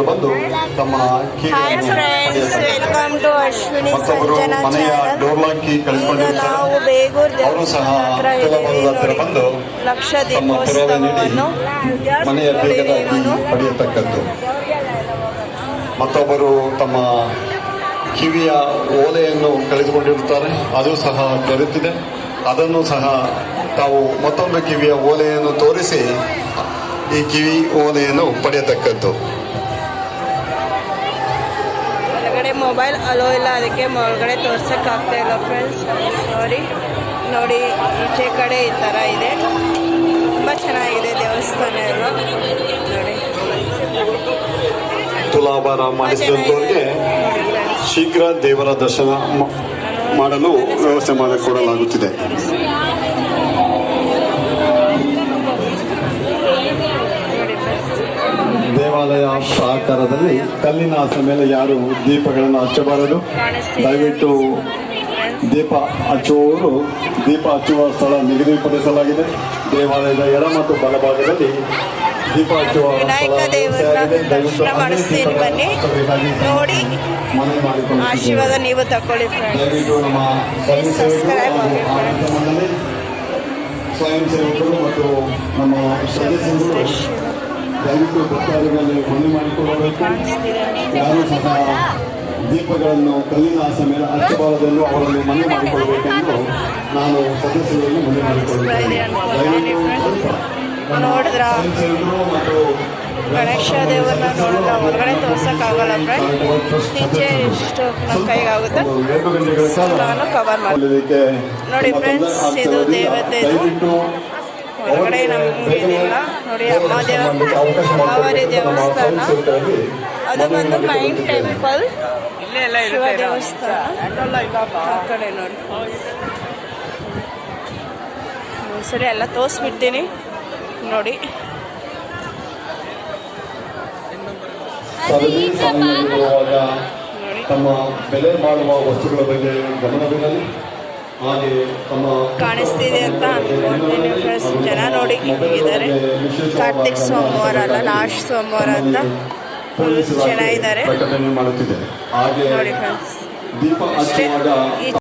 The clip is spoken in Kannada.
ಬಂದು ತಮ್ಮ welcome to Ashwini Sanjana channel. ನಾವು ಬೇಗೂರು ದೇವಸ್ಥಾನ ಬಂದು ಲಕ್ಷ ದೀಪೋತ್ಸವವನ್ನು ಮನೆಯ ಬೇಗದಾಗಿ ಪಡೆಯತಕ್ಕದ್ದು. ಮತ್ತೊಬ್ಬರು ತಮ್ಮ ಕಿವಿಯ ಓಲೆಯನ್ನು ಕಳೆದುಕೊಂಡಿರುತ್ತಾರೆ, ಅದು ಸಹ ದೊರೆತಿದೆ. ಅದನ್ನು ಸಹ ತಾವು ಮತ್ತೊಂದು ಕಿವಿಯ ಓಲೆಯನ್ನು ತೋರಿಸಿ ಈ ಕಿವಿ ಓಲೆಯನ್ನು ಪಡೆಯತಕ್ಕದ್ದು. ಒಳಗಡೆ ಮೊಬೈಲ್ ಅಲೋ ಇಲ್ಲ, ಅದಕ್ಕೆ ಒಳಗಡೆ ತೋರ್ಸೋಕ್ಕಾಗ್ತಾ ಇಲ್ಲ ಫ್ರೆಂಡ್ಸ್, ಸಾರಿ. ನೋಡಿ, ಈಚೆ ಕಡೆ ಈ ಥರ ಇದೆ, ತುಂಬ ಚೆನ್ನಾಗಿದೆ ದೇವಸ್ಥಾನ ಎಲ್ಲ. ನೋಡಿ, ತುಲಾಭಾರ ಮಾಡಿಸಿದಂಥವರಿಗೆ ಶೀಘ್ರ ದೇವರ ದರ್ಶನ ಮಾಡಲು ವ್ಯವಸ್ಥೆ ಮಾಡಿಕೊಡಲಾಗುತ್ತಿದೆ. ದೇವಾಲಯ ಪ್ರಾಕಾರದಲ್ಲಿ ಕಲ್ಲಿನ ಹಾಸ ಮೇಲೆ ಯಾರು ದೀಪಗಳನ್ನು ಹಚ್ಚಬಾರದು. ದಯವಿಟ್ಟು ದೀಪ ಹಚ್ಚುವವರು ದೀಪ ಹಚ್ಚುವ ಸ್ಥಳ ನಿಗದಿಪಡಿಸಲಾಗಿದೆ. ದೇವಾಲಯದ ಎಡ ಮತ್ತು ಬಲಭಾಗದಲ್ಲಿ ದೀಪ ಹಚ್ಚುವ ವಿನಾಯಕ ದೇವರ ದರ್ಶನ ಮಾಡಿಸ್ತೀನಿ, ಬನ್ನಿ ನೋಡಿ, ಆಶೀರ್ವಾದ ನೀವು ತಗೊಳ್ಳಿ ಫ್ರೆಂಡ್ಸ್. ದಯವಿಟ್ಟು ನಮ್ಮ ಸ್ವಯಂ ಸೇವಕರು ಮತ್ತು ನಮ್ಮ ಸದಸ್ಯರು ದಯವಿಟ್ಟು ಭಕ್ತಾದಿಗಳಲ್ಲಿ ಮನವಿ ಮಾಡಿಕೊಳ್ಳಬೇಕು. ಯಾರೂ ಸಹ ದೀಪಗಳನ್ನು ಕಲ್ಲಿನ ಹಾಸ ಮೇಲೆ ಹಚ್ಚಬಾರದೆಂದು ಅವರಲ್ಲಿ ಮನವಿ ಮಾಡಿಕೊಳ್ಳಬೇಕೆಂದು ನಾನು ಸದಸ್ಯರಲ್ಲಿ ಮನವಿ ಮಾಡಿಕೊಳ್ಳುತ್ತೇನೆ. ನೋಡಿದ್ರ ಗಣೇಶ ದೇವರನ್ನ ನೋಡಿದ್ರ ಹೊರಗಡೆ ತೋರ್ಸಕ್ಕಾಗಲ್ಲ ಫ್ರೆಂಡ್ಸ್, ನಿಜೆ ಎಷ್ಟು ನಮ್ಮ ಕೈಗಾಗುತ್ತೆ ನಾನು ಕವರ್ ಮಾಡಲಿಕ್ಕೆ. ನೋಡಿ ಫ್ರೆಂಡ್ಸ್, ಇದು ದೇವತೆದು ಹೊರಗಡೆ ನಮಗೇನಿಲ್ಲ. ನೋಡಿ, ಅಮ್ಮವಾರಿ ದೇವಸ್ಥಾನ, ಅದು ಬಂದು ಮೈನ್ ಟೆಂಪಲ್, ಶಿವ ದೇವಸ್ಥಾನ ಆ ಕಡೆ. ನೋಡಿ, ಸರಿ ಎಲ್ಲ ತೋರಿಸ್ಬಿಡ್ತೀನಿ ನೋಡಿ. ತಮ್ಮ ಬೆಲೆ ಮಾಡುವ ವಸ್ತುಗಳ ಬಗ್ಗೆ ಗಮನವಿರಲಿ. ಹಾಗೆ ತಮ್ಮ ಕಾಣಿಸ್ತಿದೆ ಅಂತ ಅನ್ಕೊಂತೀನಿ ಫ್ರೆಂಡ್ಸ್. ಜನ ನೋಡಿ ಇದ್ದಾರೆ. ಕಾರ್ತಿಕ್ ಸೋಮವಾರ ಅಲ್ಲ, ಲಾಸ್ಟ್ ಸೋಮವಾರ ಅಂತ ಫುಲ್ ಜನ ಇದ್ದಾರೆ ಮಾಡುತ್ತಿದೆ. ಹಾಗೆ ನೋಡಿ ಫ್ರೆಂಡ್ಸ್. ದೀಪ ಹಚ್ಚುವಾಗ